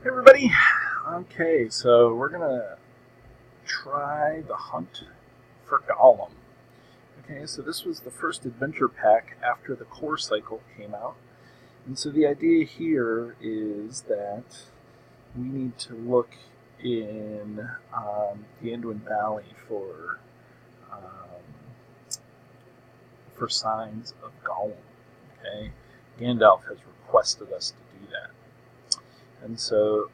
Hey everybody! Okay, so we're gonna try the Hunt for Gollum. Okay, so this was the first adventure pack after the core cycle came out. And so the idea here is that we need to look in the Anduin Valley for signs of Gollum. Okay, Gandalf has requested us to do that. And so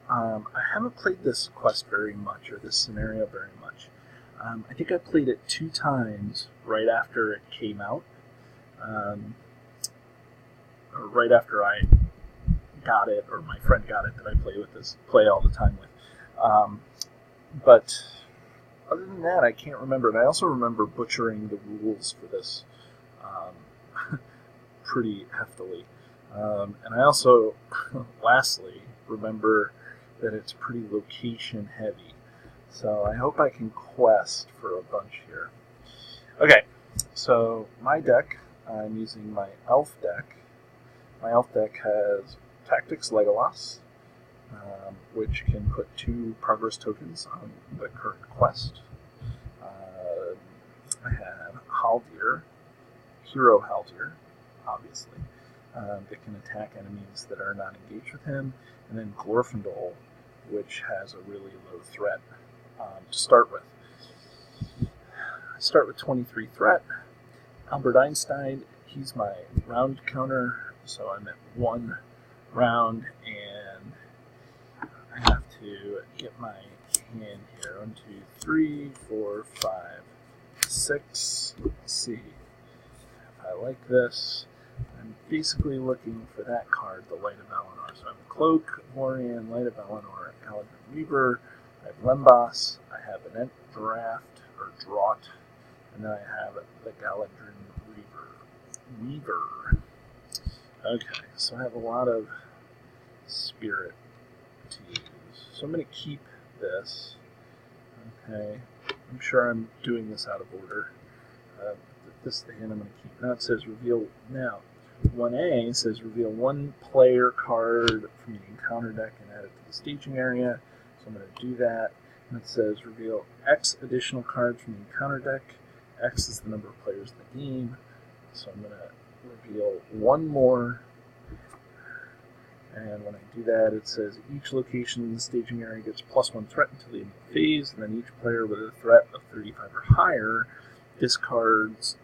I haven't played this quest very much, or this scenario very much. I think I played it 2 times right after it came out, or right after I got it, or my friend got it that I play all the time with. But other than that, I can't remember. And I also remember butchering the rules for this pretty heftily. And I also, lastly, remember that it's pretty location heavy. So I hope I can quest for a bunch here. Okay, so my deck, I'm using my elf deck. My elf deck has Tactics Legolas, which can put 2 progress tokens on the current quest. I have Haldir, Hero Haldir, obviously, that can attack enemies that are not engaged with him, and then Glorfindel, which has a really low threat to start with. I start with 23 threat. Albert Einstein, he's my round counter, so I'm at 1 round, and I have to get my hand here. 1, 2, 3, 4, 5, 6. Let's see if I like this. I'm basically looking for that card, the Light of Valinor. So I have Cloak of Lorien, Light of Valinor, Galadrim Weaver. I have Lembas. I have an Draught, and then I have the Galadrim Weaver. Okay, so I have a lot of spirit to use. So I'm going to keep this. Okay, I'm sure I'm doing this out of order. This is the hand I'm going to keep. Now it says reveal. Now, 1A says reveal 1 player card from the encounter deck and add it to the staging area. So I'm going to do that. And it says reveal X additional cards from the encounter deck. X is the number of players in the game. So I'm going to reveal 1 more. And when I do that, it says each location in the staging area gets +1 threat until the end of the phase, and then each player with a threat of 35 or higher discards,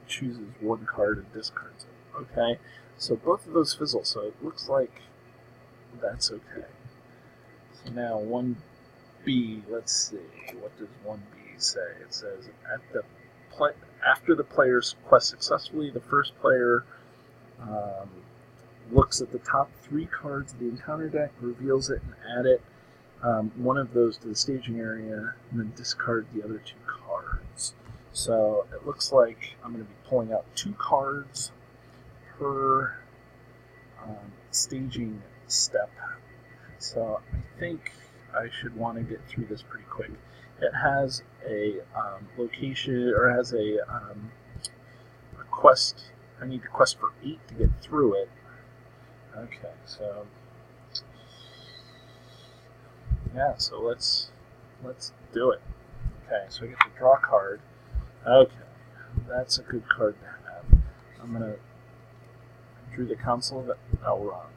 chooses 1 card and discards it. Okay, so both of those fizzle, so it looks like that's okay. So now 1B, let's see, what does 1B say? It says after the player's quest successfully, the first player looks at the top 3 cards of the encounter deck, reveals it, and add it, 1 of those to the staging area, and then discard the other 2 cards. So it looks like I'm going to be pulling out 2 cards per staging step. So I think I should want to get through this pretty quick. It has a location, or has a quest. I need to quest for 8 to get through it. Okay, so yeah, so let's do it. Okay, so I get to draw a card. Okay, that's a good card to have. I'm gonna drew the Council of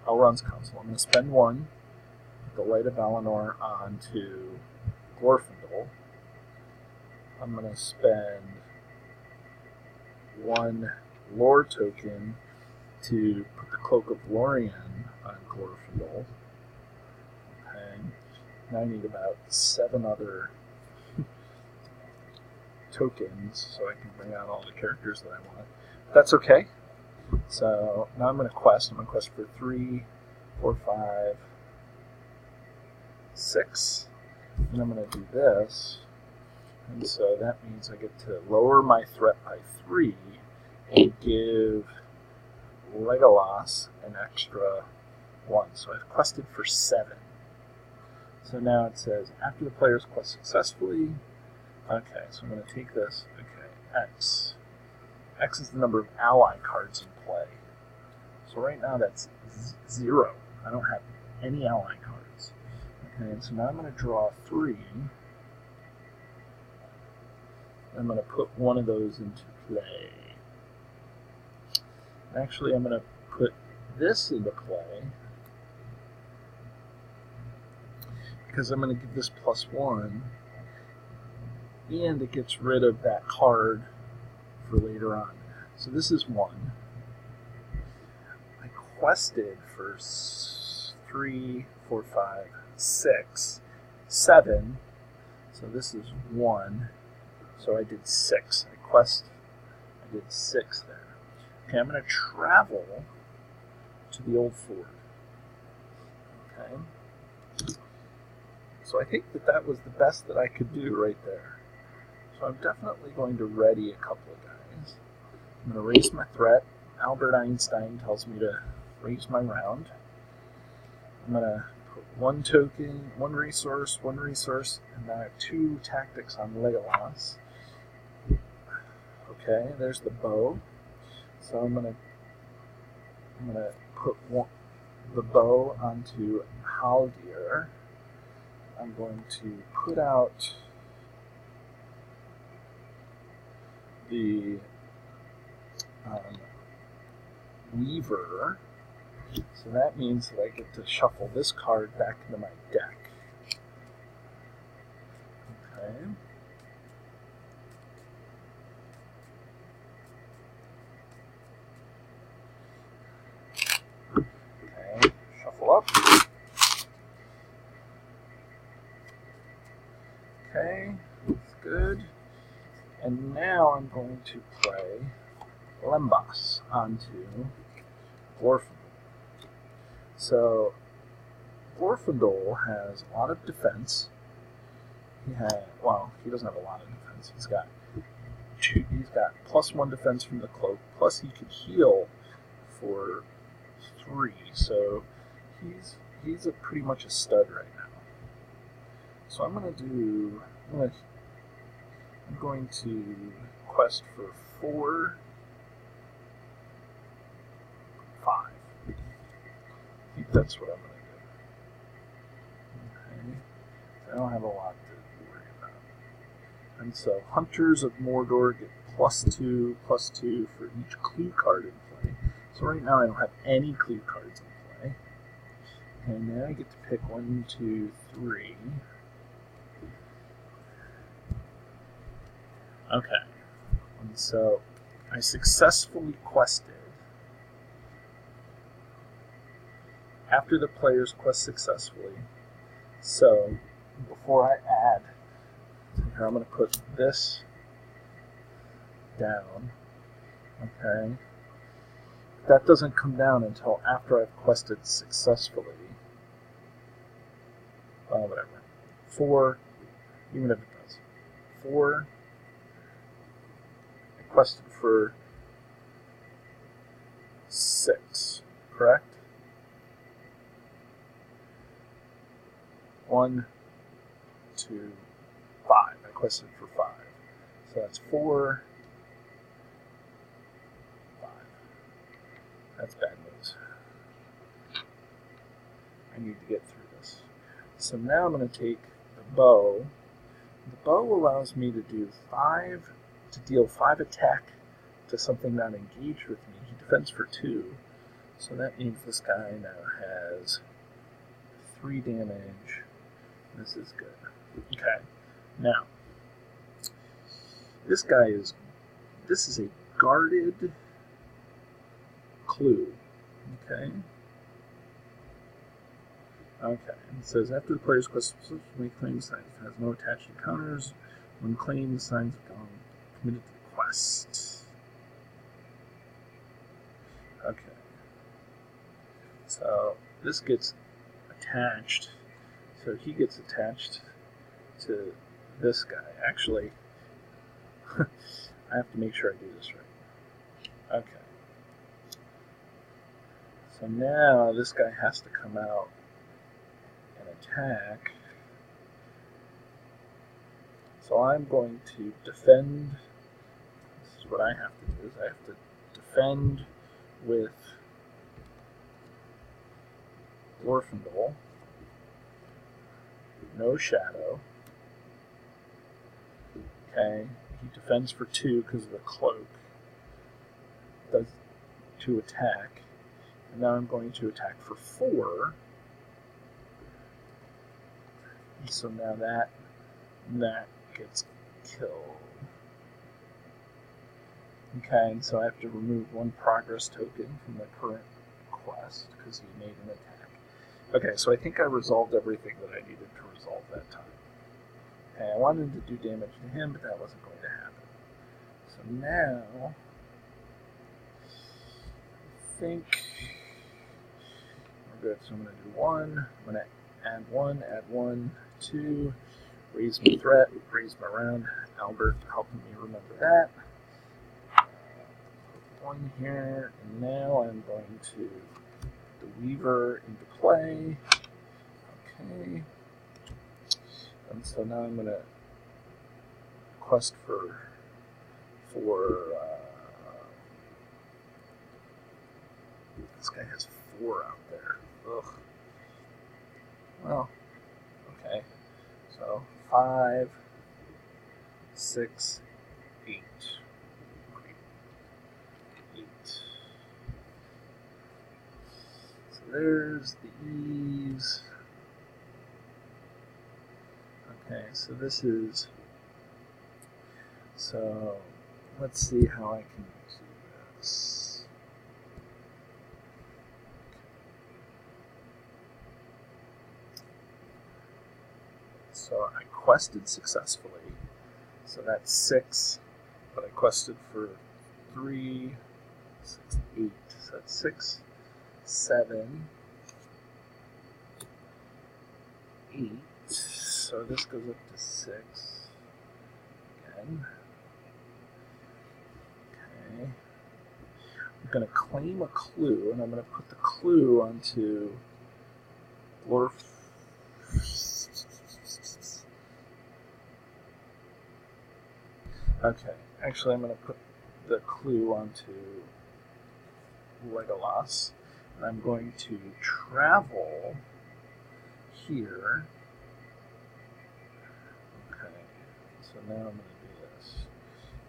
Elrond's Council. I'm gonna spend 1, the Light of Valinor onto Glorfindel. I'm gonna spend 1 lore token to put the Cloak of Lorien on Glorfindel. Okay. Now I need about 7 other tokens so I can bring out all the characters that I want. That's okay. So now I'm going to quest. I'm going to quest for 3, 4, 5, 6. And I'm going to do this. And so that means I get to lower my threat by 3 and give Legolas an extra 1. So I've quested for 7. So now it says, after the player's quest successfully, okay, so I'm going to take this, okay, X. X is the number of ally cards in play. So right now that's 0. I don't have any ally cards. Okay, and so now I'm going to draw 3. I'm going to put one of those into play. Actually, I'm going to put this into play because I'm going to give this +1, and it gets rid of that card for later on. So this is 1. I quested for 3, 4, 5, 6, 7. So this is 1. So I did 6. I did 6 there. Okay, I'm going to travel to the old fort. Okay. So I think that was the best that I could do right there. So I'm definitely going to ready a couple of guys. I'm going to raise my threat. Albert Einstein tells me to raise my round. I'm going to put 1 token, 1 resource, and then I have 2 tactics on Legolas. Okay, there's the bow. So I'm gonna put the bow onto Haldir. I'm going to put out the Weaver. So that means that I get to shuffle this card back into my deck. Okay. Shuffle up. Okay, that's good. And now I'm going to play Lembas onto Glorfindel. So Glorfindel has a lot of defense. He doesn't have a lot of defense. He's got +1 defense from the cloak, plus he could heal for 3. So he's pretty much a stud right now. So I'm going to quest for 4, 5. I think that's what I'm going to do. Okay. So I don't have a lot to worry about. And so Hunters of Mordor get +2, +2 for each clue card in play. So right now I don't have any clue cards in play. And now I get to pick 1, 2, 3. Okay. And so I successfully quested. After the players quest successfully, so before I add, here I'm going to put this down. Okay. That doesn't come down until after I've quested successfully. Whatever. 4, even if it does. 4, I quested for 6, correct? 1, 2, 5. I quested for 5. So that's 4, 5. That's bad news. I need to get through this. So now I'm going to take the bow. The bow allows me to deal 5 attack to something not engaged with me. He defends for 2. So that means this guy now has 3 damage. This is good. Okay. Now, this is a guarded clue. Okay. Okay. It says after the player's quest make claims signs has no attached encounters. When claimed, signs have gone committed to the quest. Okay. So this gets attached. So he gets attached to this guy. Actually, I have to make sure I do this right. Okay. So now this guy has to come out and attack. So I'm going to defend. This is what I have to do. Is I have to defend with Glorfindel. No shadow. Okay, he defends for 2 because of the cloak. Does 2 attack. And now I'm going to attack for 4. And so now that gets killed. Okay, and so I have to remove 1 progress token from the current quest because he made an attack. Okay, so I think I resolved everything that I needed to resolve that time. Okay, I wanted to do damage to him, but that wasn't going to happen. So now, I think we're good. So I'm going to do 1. I'm going to add 1, 2, raise my threat, raise my round. Albert helping me remember that. 1 here, and now I'm going to put the Weaver into play. Okay. And so now I'm going to quest for this guy has 4 out there. Ugh. Well, okay. So 5, 6, 8. 8. So there's the ease. Okay, so this is, so let's see how I can do this. So I quested successfully, so that's 6, but I quested for 3, 6, 8, so that's 6, 7, 8. So this goes up to 6 again. Okay. I'm going to claim a clue, and I'm going to put the clue onto Glorf. Okay, actually I'm going to put the clue onto Legolas, and I'm going to travel here. So now I'm going to do this.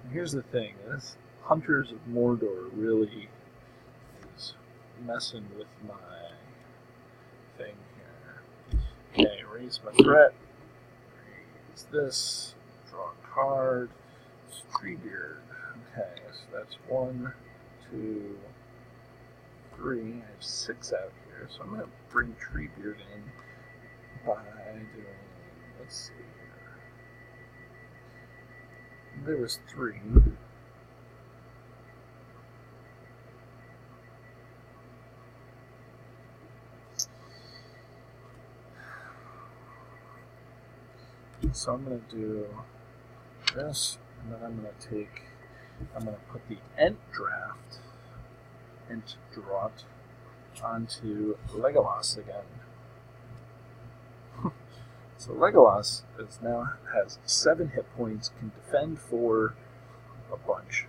And here's the thing, this Hunters of Mordor really is messing with my thing here. Okay, raise my threat, raise this, draw a card, it's Treebeard. Okay, so that's 1, 2, 3, I have 6 out here, so I'm going to bring Treebeard in by doing, let's see. There was 3. So I'm going to do this, and then I'm going to put the Ent draft, Ent Draught, onto Legolas again. So Legolas now has 7 hit points, can defend for a bunch,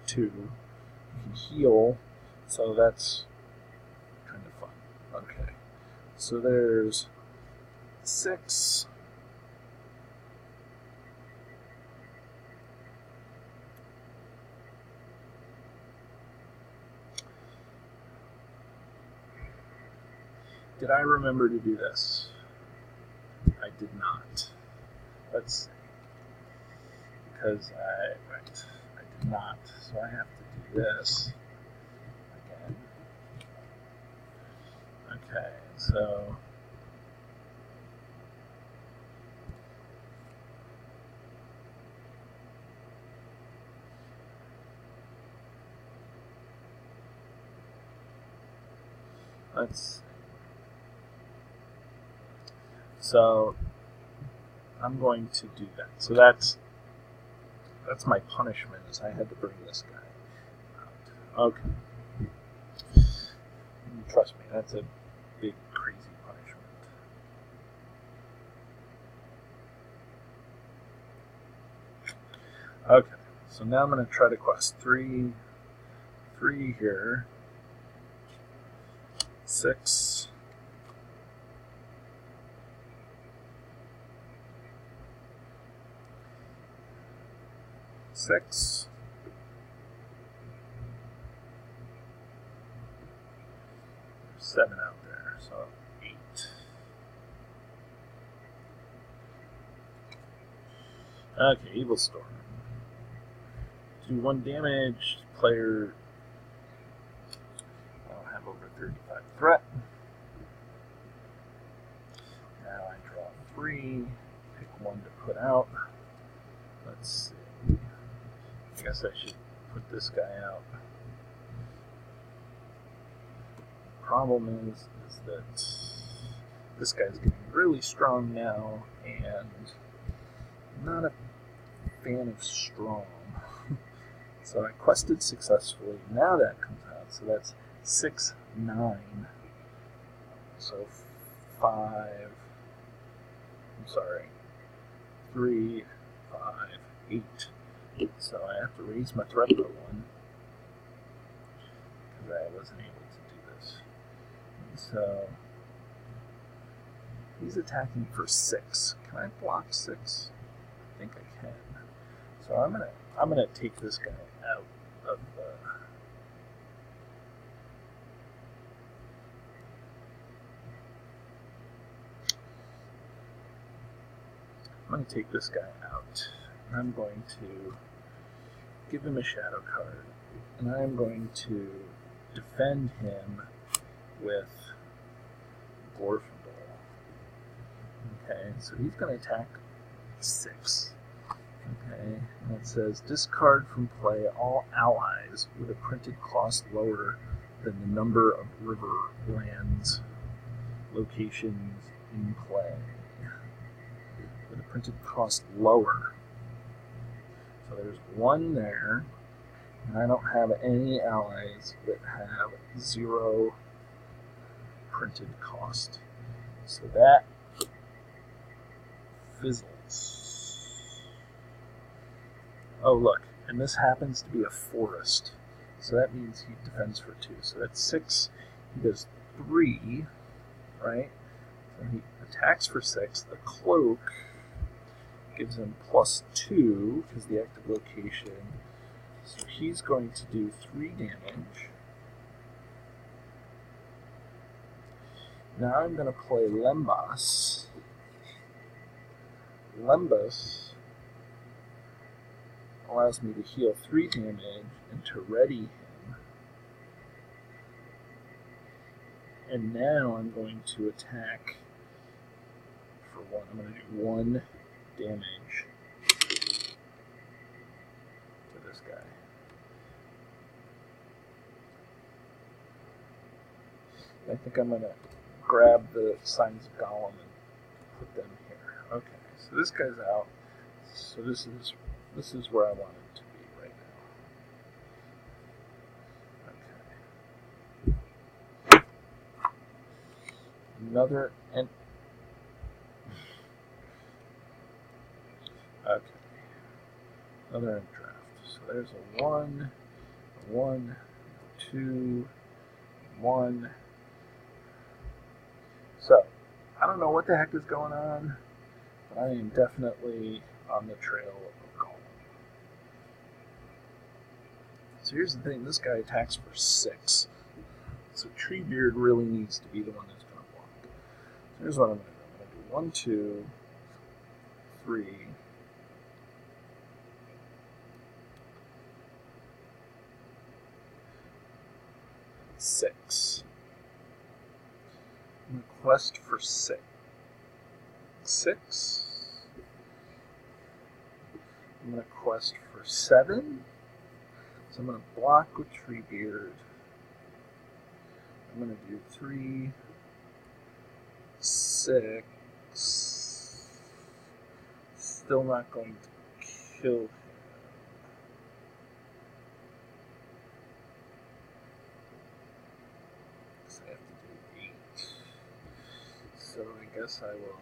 2, he can heal, so that's kind of fun. Okay, so there's 6. Did I remember to do this? I did not. Let's see. Because I did not. So I have to do this again. Okay, so let's see. So I'm going to do that. So that's my punishment, is I had to bring this guy out. Okay. Trust me, that's a big, crazy punishment. Okay, so now I'm going to try to quest 3 here. 6. 6. There's 7 out there, so 8. Okay, Evil Storm. Do 1 damage. Player. I'll have over 35 threat. Now I draw 3. Pick 1 to put out. Let's see. I guess I should put this guy out. The problem is that this guy's getting really strong now, and I'm not a fan of strong. So I quested successfully. Now that comes out. So that's 6, 9. So 5. I'm sorry. 3, 5, 8. So I have to raise my threat by 1 because I wasn't able to do this. And so he's attacking for 6. Can I block 6? I think I can. So I'm gonna take this guy out of the. I'm going to take this guy out, and I'm going to give him a shadow card, and I'm going to defend him with Glorfindel. Okay, so he's going to attack 6. Okay, and it says discard from play all allies with a printed cost lower than the number of river lands locations in play. With a printed cost lower. So there's 1 there, and I don't have any allies that have 0 printed cost. So that fizzles. Oh, look, and this happens to be a forest. So that means he defends for 2. So that's 6. He does 3, right? So he attacks for 6. The cloak gives him +2 because the active location. So he's going to do 3 damage. Now I'm going to play Lembas. Lembas allows me to heal 3 damage and to ready him. And now I'm going to attack for 1. I'm going to do 1 damage to this guy. I think I'm going to grab the Signs of Gollum and put them here. Okay, so this guy's out. So this is where I want it to be right now. Okay. Another and okay. Another end draft. So there's a 1, 2, 1. So I don't know what the heck is going on, but I am definitely on the trail of Gollum. So here's the thing, this guy attacks for 6. So Treebeard really needs to be the one that's going to block. So here's what I'm going to do. I'm going to do 1, 2, 3, 6. I'm going to quest for 6. 6. I'm going to quest for 7. So I'm going to block with Treebeard. I'm going to do 3, 6. Still not going to kill him. So I have to do 8. So I guess I will.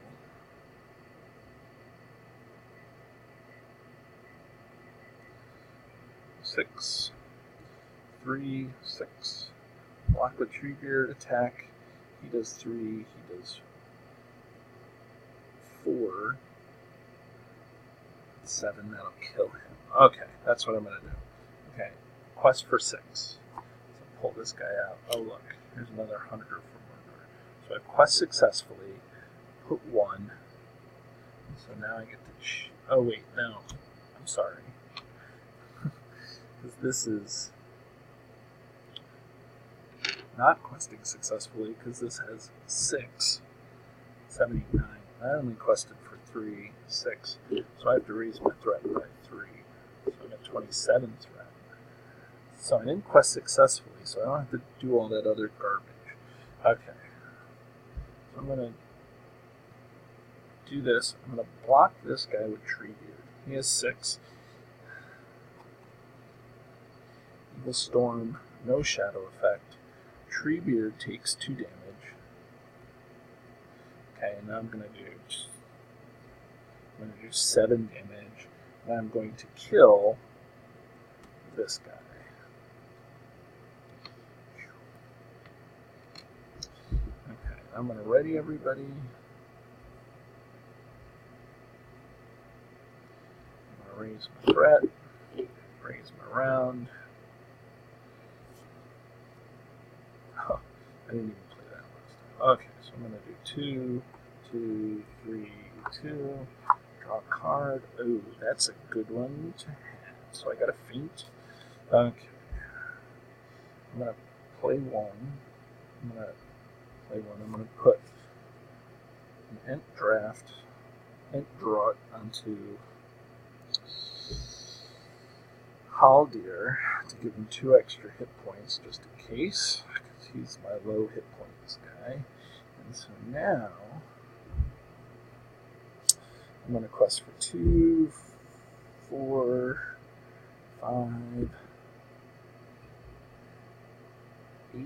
Six, 3, 6. Block with Treebeard, attack. He does 3, he does 4. 7, that'll kill him. Okay, that's what I'm going to do. Okay, quest for 6. So pull this guy out. Oh, look, here's another Hunter for Murder. So I quest successfully, put 1. So now I get to... oh, wait, no. I'm sorry. Because this is not questing successfully, because this has 6, 7, 8, 9. I only quested for 3, 6. So I have to raise my threat by 3. So I'm at 27 threat. So I didn't quest successfully, so I don't have to do all that other garbage. Okay. So I'm going to do this. I'm going to block this guy with Treebeard. He has 6. Evil Storm, no shadow effect. Treebeard takes 2 damage. Okay, now I'm going to do 7 damage. And I'm going to kill this guy. Okay, I'm going to ready everybody. I'm going to raise my threat, raise my round. Oh, I didn't even play that last time. Okay, so I'm going to do 2, 2, 3, 2. Draw a card. Oh, that's a good one to have. So I got a feint. Okay. I'm going to play 1. I'm going to put an Ent draw it onto Haldir to give him 2 extra hit points just in case, because he's my low hit points guy. And so now I'm going to quest for 2, 4, 5, 8.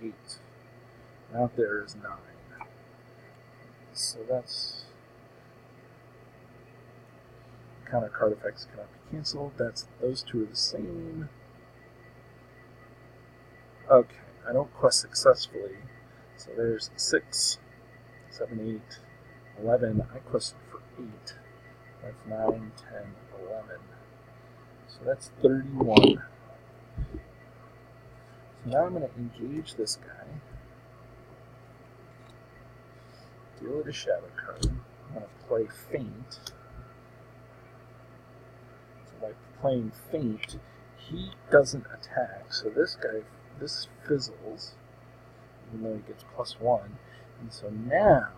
8. Out there is 9. So that's counter card effects cannot be canceled. Those 2 are the same. Okay, I don't quest successfully. So there's 6, 7, 8, 11. I quested for 8. That's 9, 10, 11. So that's 31. So now I'm going to engage this guy. Deal it a shadow card. I'm going to play Feint. So by playing Feint, he doesn't attack. So this fizzles, even though he gets +1. And so now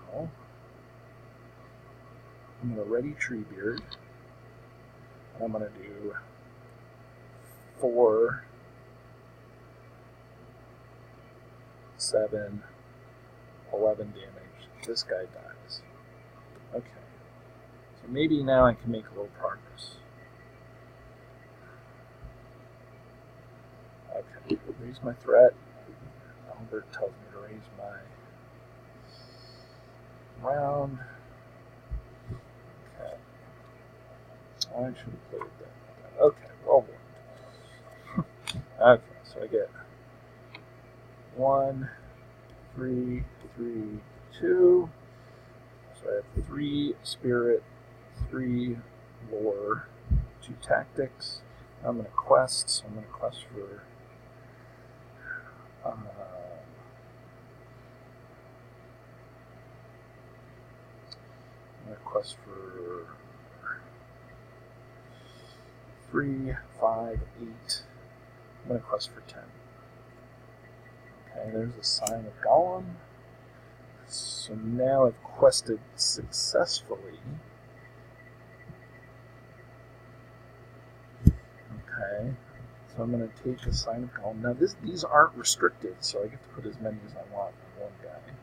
I'm going to ready Treebeard. And I'm going to do 4, 7, 11 damage. This guy dies. Okay. So maybe now I can make a little progress. Okay. Raise my threat. Albert tells me to raise my round. Okay. I should have played that. Okay. Well warned. Okay. So I get 1, 3, 3, 2. So I have 3 spirit, 3 lore, 2 tactics. I'm going to quest, so I'm going to quest for I'm going to quest for 3, 5, 8. I'm going to quest for 10. Okay, there's a sign of Gollum. So now I've quested successfully. Okay, so I'm going to take a sign of Gollum. Now these aren't restricted, so I get to put as many as I want on one guy.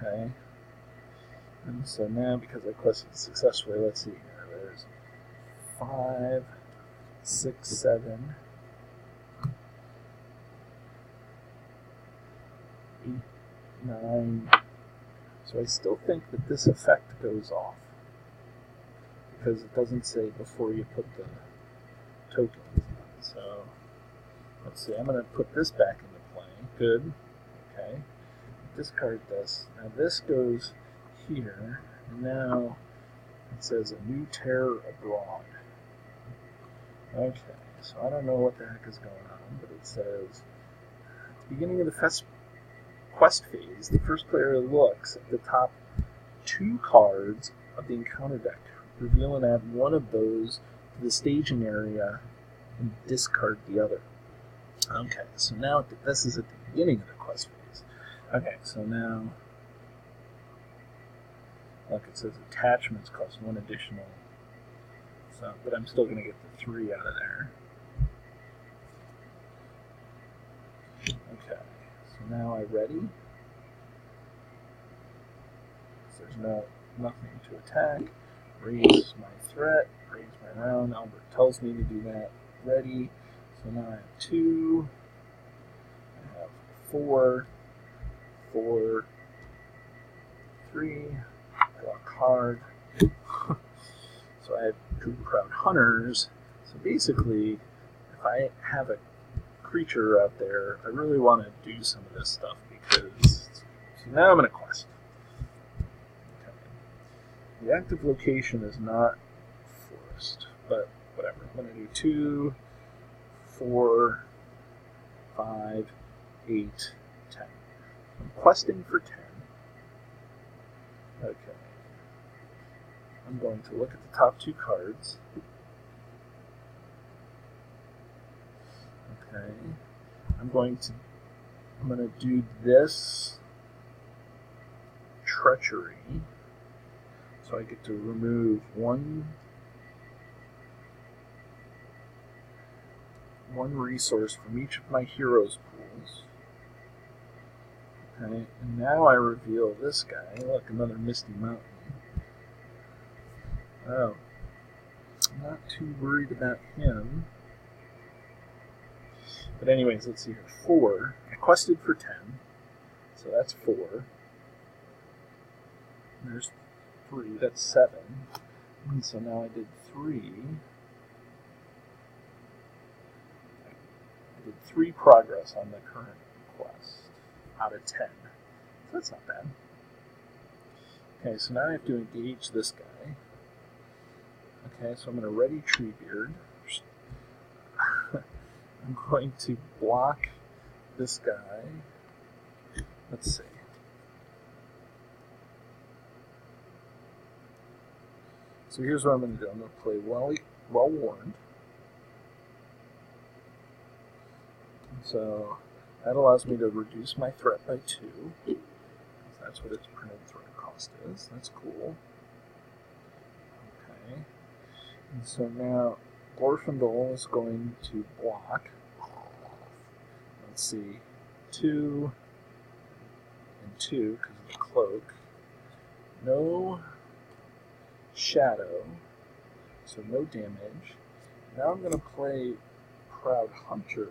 Okay, and so now because I quested successfully, let's see here. There's 5, 6, 7, 8, 9. So I still think that this effect goes off because it doesn't say before you put the tokens on. So let's see, I'm going to put this back into play. Good. Okay. This card does. Now this goes here. And now it says a new terror abroad. Okay, so I don't know what the heck is going on, but it says at the beginning of the quest phase, the first player looks at the top 2 cards of the encounter deck, reveal and add one of those to the staging area and discard the other. Okay, so now this is at the beginning of the quest phase. Okay, so now, look, it says attachments cost 1 additional, so, but I'm still going to get the 3 out of there. Okay, so now I'm ready. So there's nothing to attack. Raise my threat, raise my round. Albert tells me to do that. Ready. So now I have 2. I have 4. 4. 3. Draw a card. So I have 2 Proud Hunters. So basically, if I have a creature out there, I really want to do some of this stuff because. So now I'm in a quest. Okay. The active location is not forest, but whatever. I'm going to do 2, 4, 5, 8, 10. I'm questing for 10. Okay. I'm going to look at the top 2 cards. Okay. I'm going to do this treachery. So I get to remove one resource from each of my heroes pools. Okay, and now I reveal this guy. Look, another Misty Mountain. Oh, I'm not too worried about him. But anyways, let's see here. 4. I quested for 10. So that's 4. And there's 3. That's 7. And so now I did 3. I did 3 progress on the current quest out of 10. So that's not bad. Okay, so now I have to engage this guy. Okay, so I'm going to ready Treebeard. I'm going to block this guy. Let's see. So here's what I'm going to do. I'm going to play Well Warned. So that allows me to reduce my threat by 2. That's what its printed threat cost is. That's cool. Okay. And so now Glorfindel is going to block. Let's see. 2 and 2 because of the cloak. No shadow. So no damage. Now I'm going to play Proud Hunter.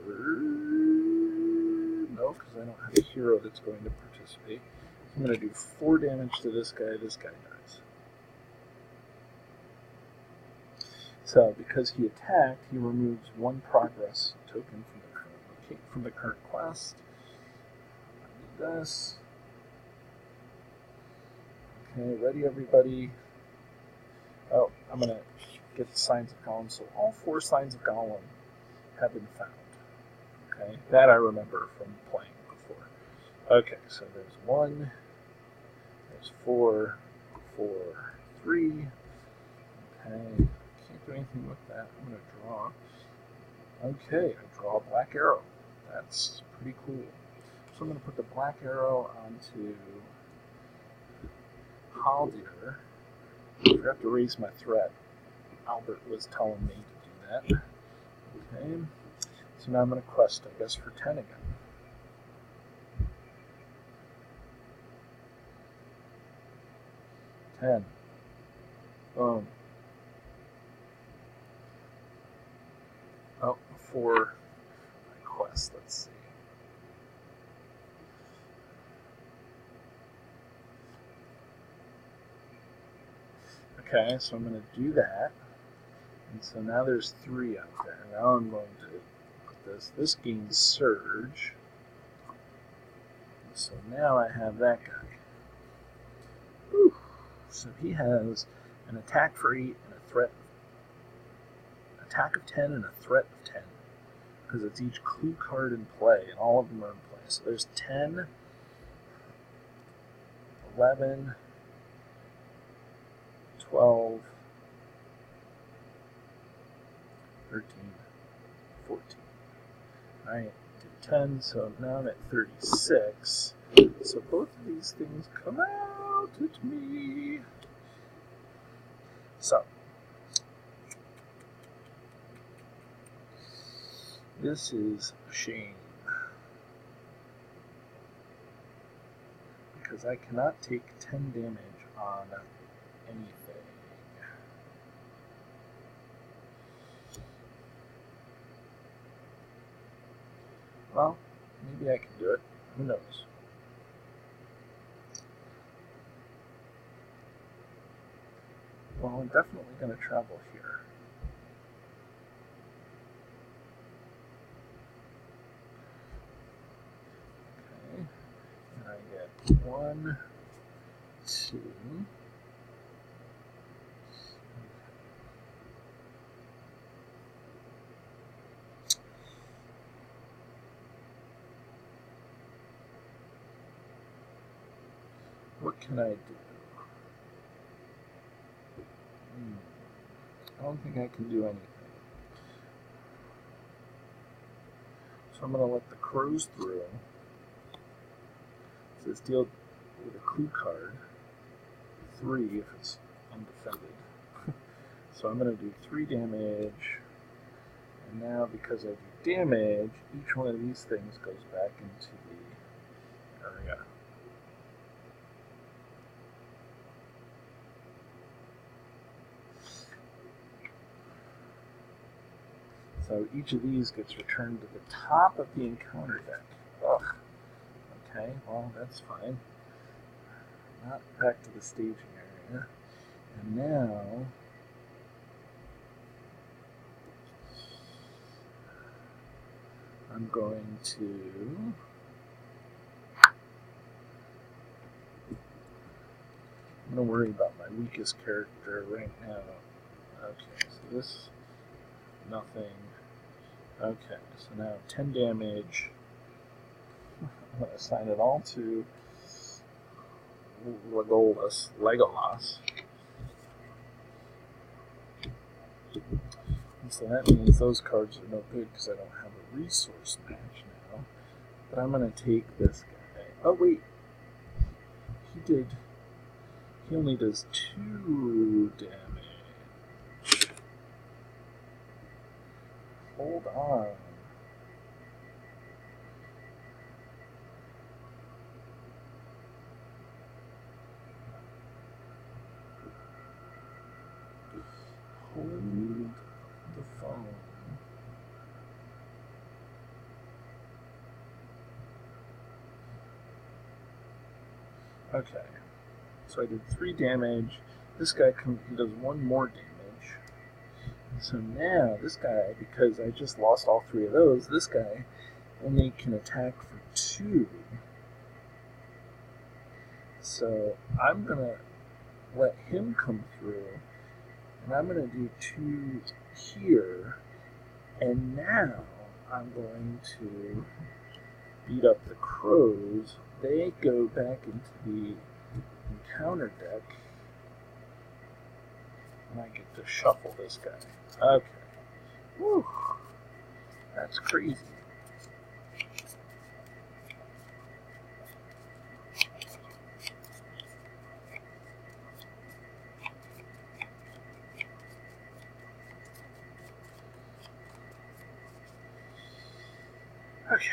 No, because I don't have a hero that's going to participate. I'm going to do 4 damage to this guy. This guy dies. So, because he attacked, he removes 1 progress token from the current quest. I do this. Okay, ready, everybody? Oh, I'm going to get the Signs of Gollum. So all 4 Signs of Gollum have been found. Okay, that I remember from playing before. Okay, so there's 1, there's 4, 4, 3. Okay, can't do anything with that. I'm going to draw. Okay, I draw a black arrow. That's pretty cool. So I'm going to put the black arrow onto Haldir. I forgot to raise my threat. Albert was telling me to do that. Okay, so now I'm going to quest, I guess, for 10 again. Boom. Oh, for my quest, let's see. Okay, so I'm going to do that. And so now there's 3 out there. Now I'm going to put this. This gains Surge. And so now I have that guy. Whew. So he has an attack for 8 and a threat, attack of 10 and a threat of 10, because it's each clue card in play, and all of them are in play. So there's 10, 11, 12, 13, 14. Alright, did 10, so now I'm at 36. So both of these things come out at me. So, this is a shame, because I cannot take 10 damage on anything. Well, maybe I can do it. Who knows? Well, I'm definitely going to travel here. Okay. And I get 1, 2. What can I do? I don't think I can do anything. So I'm going to let the crows through. It says deal with a clue card. 3 if it's undefended. So I'm going to do 3 damage. And now because I do damage, each one of these things goes back into the area. So each of these gets returned to the top of the encounter deck. Ugh. Okay, well, that's fine. Not back to the staging area. And now, I'm going to worry about my weakest character right now. Okay, so this, nothing. Okay, so now 10 damage. I'm going to assign it all to Legolas. And so that means those cards are no good because I don't have a resource match now. But I'm going to take this guy. Oh, wait. He only does 2 damage. Hold on. Hold the phone. Okay. So I did 3 damage. This guy he does 1 more damage. So now, this guy, because I just lost all 3 of those, this guy only can attack for 2. So I'm going to let him come through, and I'm going to do 2 here, and now I'm going to beat up the crows. They go back into the encounter deck, and I get to shuffle this guy. Okay. Whew. That's crazy. Okay.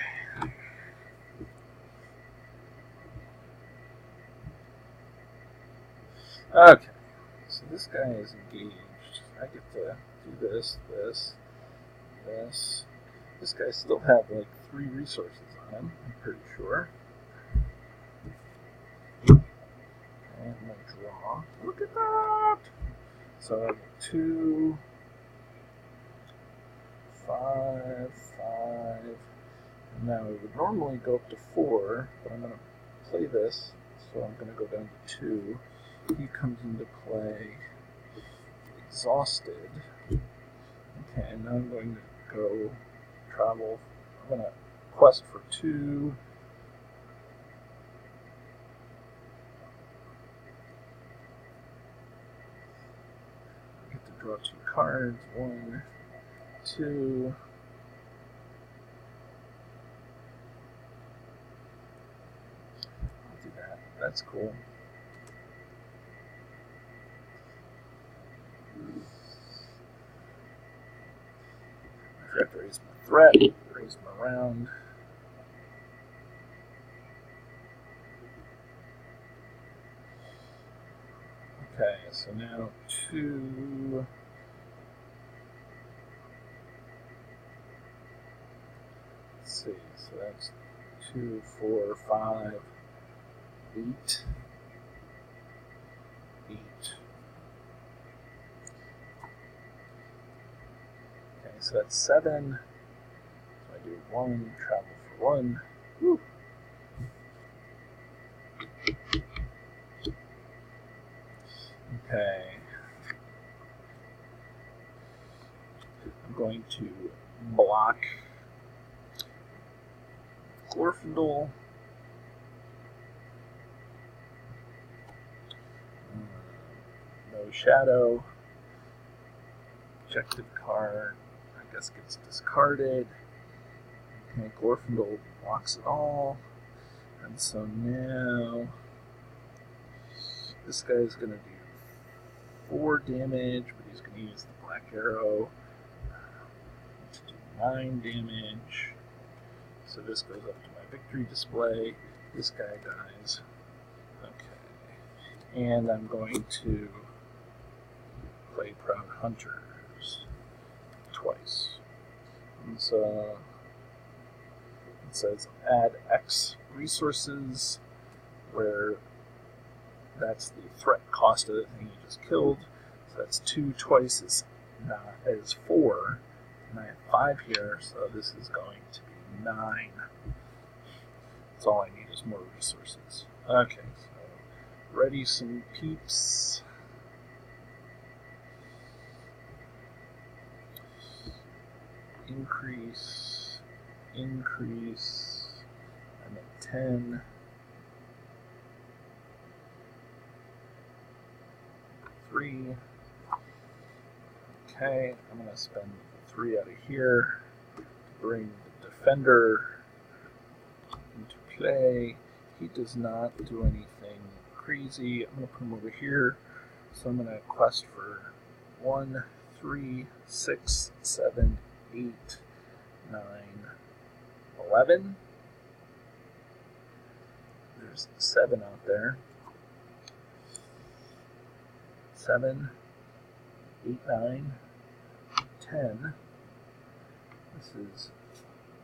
Okay. So this guy is engaged. I get to do this. This guy still has like 3 resources on him, I'm pretty sure. And I'm going to draw. Look at that! So I have 2, 5, 5. And now it would normally go up to 4, but I'm going to play this, so I'm going to go down to 2. he comes into play exhausted. Okay, now I'm going to go travel. I'm going to quest for 2. I get to draw 2 cards. 1, 2. I'll do that. That's cool. I have to raise my threat, raise them around. Okay, so now 2. Let's see, so that's 2, 4, 5, 8. 8. Okay, so that's 7. So I do 1, travel for 1. Woo. Okay. I'm going to block Glorfindel. No shadow. Objective card, I guess, gets discarded. Okay, Glorfindel blocks it all. And so now this guy is going to do 4 damage, but he's going to use the black arrow to do 9 damage. So this goes up to my victory display. This guy dies. Okay. And I'm going to play Proud Hunters twice. And so it says add X resources, where that's the threat cost of the thing you just killed. So that's 2 twice is 4. And I have 5 here, so this is going to be 9. That's all I need is more resources. Okay, so ready some peeps. Increase, increase. I'm at 10. 3. Okay, I'm going to spend 3 out of here to bring the defender into play. He does not do anything crazy. I'm going to put him over here. So I'm going to quest for 1, 3, 6, 7, 8, 9, 11. There's 7 out there. 7, 8, 9, 10. This is,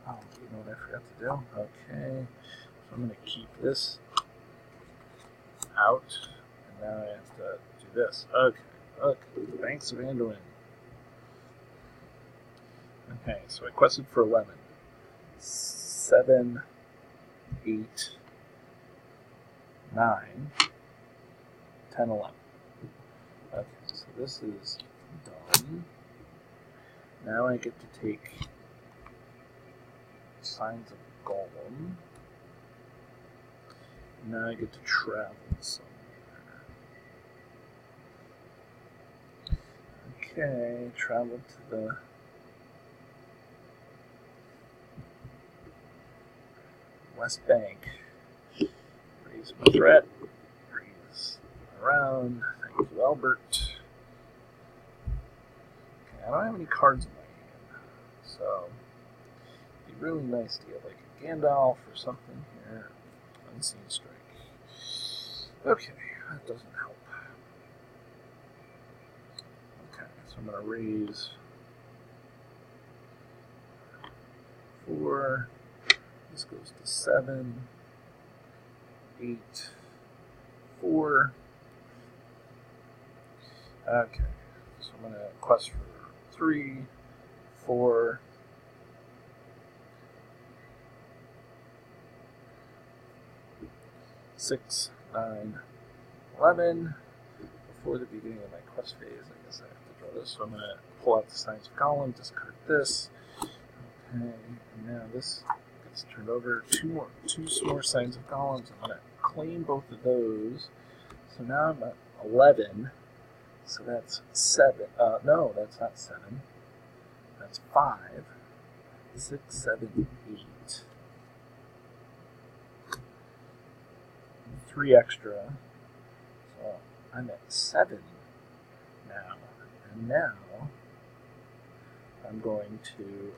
oh, you know what I forgot to do? Okay, so I'm going to keep this out, and now I have to do this. Okay, Banks of Anduin. Okay, so I quested for 11. 7, 8, 9, 10, 11. Okay, so this is done. Now I get to take Signs of Gollum. Now I get to travel somewhere. Okay, travel to the West Bank. Raise my threat. Raise around. Thank you, Albert. Okay, I don't have any cards in my hand, so it'd be really nice to get like a Gandalf or something here. Unseen Strike. Okay, that doesn't help. Okay, so I'm going to raise 4. This goes to 7, 8, 4. Okay, so I'm going to quest for 3, 4, 6, 9, 11. before the beginning of my quest phase, I guess I have to draw this. So I'm going to pull out the Signs of Gollum, discard this. Okay, and now this gets turned over. Two more Signs of Gollum. I'm going to claim both of those. So now I'm at 11. So that's 7. No, that's not 7. That's 5. 6, 7, 8. 3 extra. So I'm at 7 now. And now I'm going to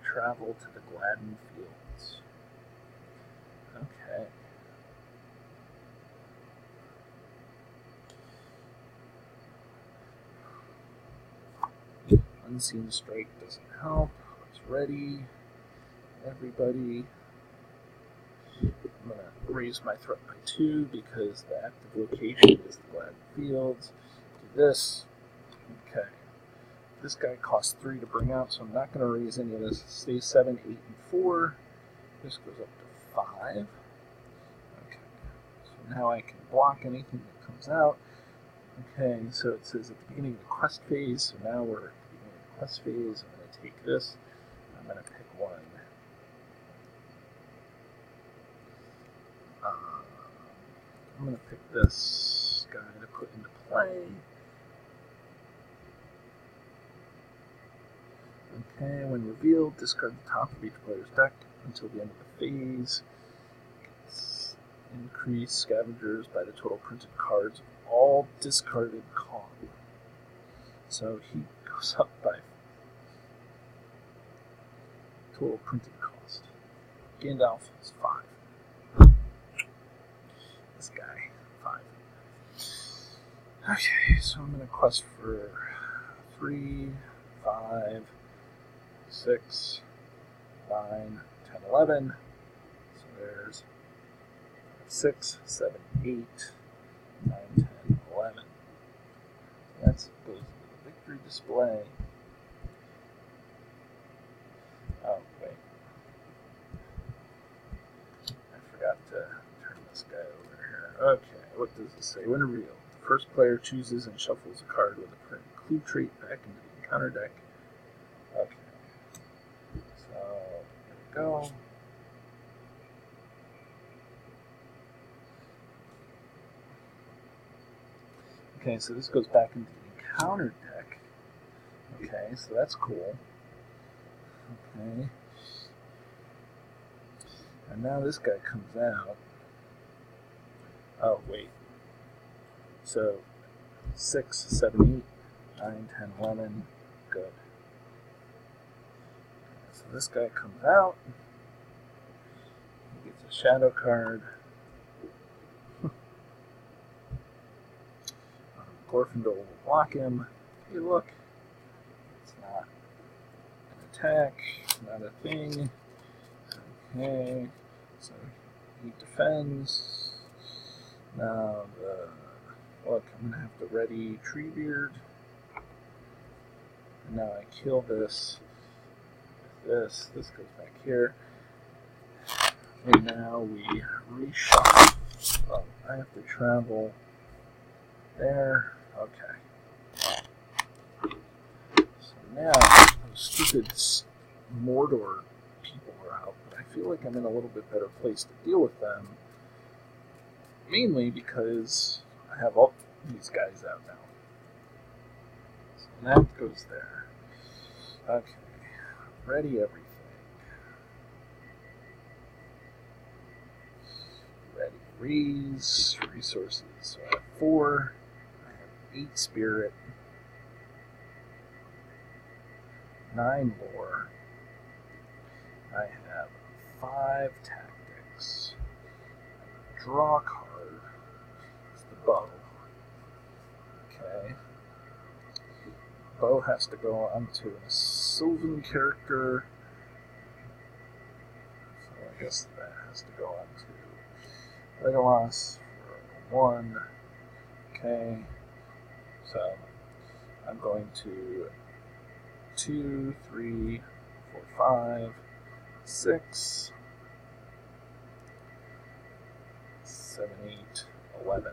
travel to the Gladden Fields. Okay. Unseen Strike doesn't help. It's ready. Everybody. I'm going to raise my threat by 2 because the active location is the Gladden Fields. Do this. Okay. This guy costs 3 to bring out, so I'm not going to raise any of this. It stays 7, 8, and 4. This goes up to 5. Okay. So now I can block anything that comes out. Okay, so it says at the beginning of the quest phase, so now we're at the beginning of the quest phase. I'm going to take this. I'm going to pick one. I'm going to pick this guy to put into play. Okay, when revealed, discard the top of each player's deck until the end of the phase. Increase scavengers by the total printed cards of all discarded column. So he goes up by total printed cost. Gandalf is 5. This guy, 5. Okay, so I'm going to quest for 3, 5, 6, 9, 10, 11. So there's 6, 7, 8, 9, 10, 11. That goes into the victory display. Oh, wait. I forgot to turn this guy over here. Okay, what does it say? When revealed, the first player chooses and shuffles a card with a print clue trait back into the encounter deck. Okay. So, here we go. Okay, so this goes back into the encounter deck. Okay, so that's cool. Okay. And now this guy comes out. Oh, wait. So, 6, 7, 8, 9, 10, 11. Good. Okay, so this guy comes out. He gets a shadow card. Glorfindel will block him. Hey, look. It's not an attack. Not a thing. Okay. So he defends. Now look, I'm gonna have to ready Treebeard. And now I kill this. This goes back here. And now we reshuffle. Oh, I have to travel there. Okay. So now those stupid Mordor people are out, but I feel like I'm in a little bit better place to deal with them. Mainly because I have all these guys out now. So that goes there. Okay. Ready everything. Ready resources. So I have 4. I have 8 spirit. 9 lore. I have 5 tactics. Draw a card. It's the bow. Okay. Bow has to go on to a Sylvan character. So I guess that has to go on to Legolas for 1. Okay. So I'm going to 2, 3, 4, 5, 6, 7, 8, 11.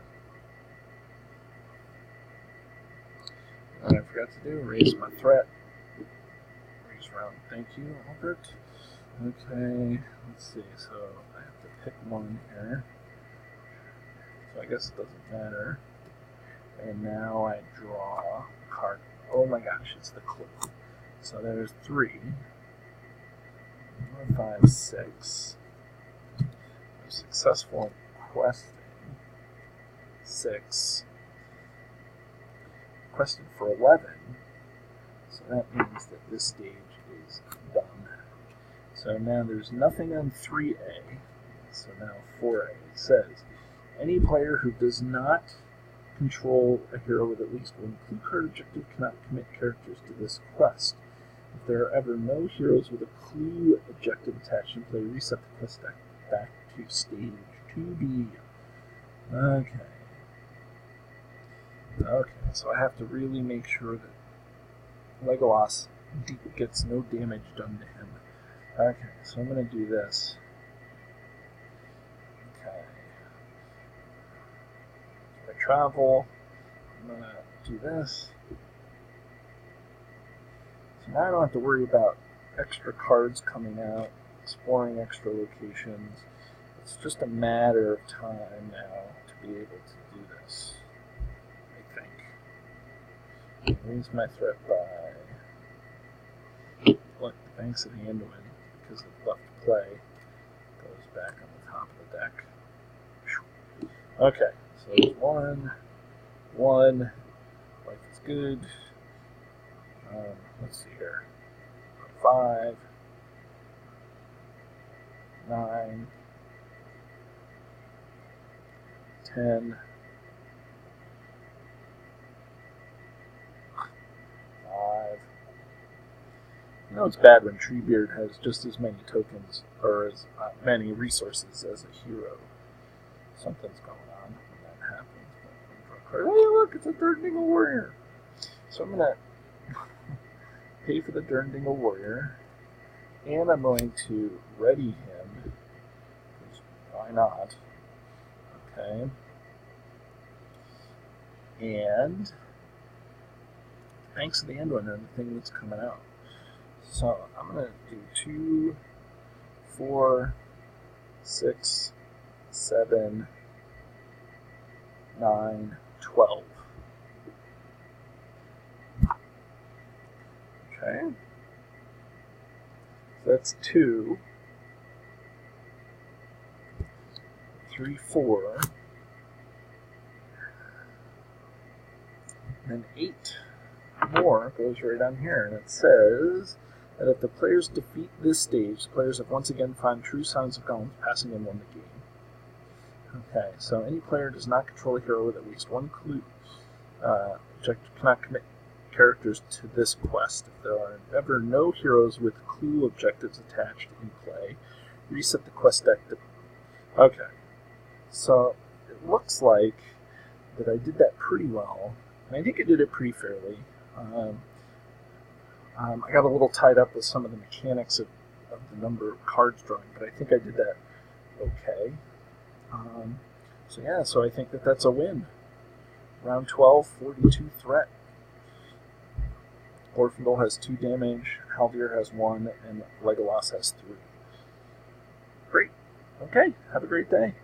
forgot to do. Raise my threat. Raise round. Thank you, Albert. Okay, let's see. So I have to pick one here. So I guess it doesn't matter. And now I draw a card. Oh my gosh, it's the clue. So there's 3. 4, 5, 6. I'm successful in questing. 6. Quested for 11. So that means that this stage is done. So now there's nothing on 3A. So now 4A says, any player who does not control a hero with at least one clue card objective cannot commit characters to this quest. If there are ever no heroes with a clue objective attached in play, reset the quest deck back to stage 2B. Okay. Okay, so I have to really make sure that Legolas gets no damage done to him. Okay, so I'm going to do this. Okay. So I travel. I'm going to do this. So now I don't have to worry about extra cards coming out, exploring extra locations. It's just a matter of time now to be able to do this, I think. Raise my threat by the banks of the Anduin, because it left play. Goes back on the top of the deck. Okay, so there's 1. Life is good. Let's see here. 5, 9, 10, 5. You know it's bad when Treebeard has just as many tokens, or as many resources as a hero. Something's going on when that happens. Hey, look, it's a Durndingle Warrior. So I'm going to pay for the Durndingle Warrior, and I'm going to ready him, because why not? Okay. And thanks to the Anduin and the thing that's coming out. So I'm going to do 2, 4, 6, 7, 9, 12. Okay. So that's 2, 3, 4, and then 8 more goes right on here, and it says that if the players defeat this stage, the players have once again found true signs of Gollum, passing and won the game. Okay, so any player does not control a hero with at least one clue objective cannot commit characters to this quest. If there are ever no heroes with clue objectives attached in play, reset the quest deck to... Okay, so it looks like that I did that pretty well, and I think I did it pretty fairly. I got a little tied up with some of the mechanics of the number of cards drawing, but I think I did that okay. So yeah, so I think that that's a win. Round 12, 42 threat. Glorfindel has 2 damage, Haldir has 1, and Legolas has 3. Great. Okay, have a great day.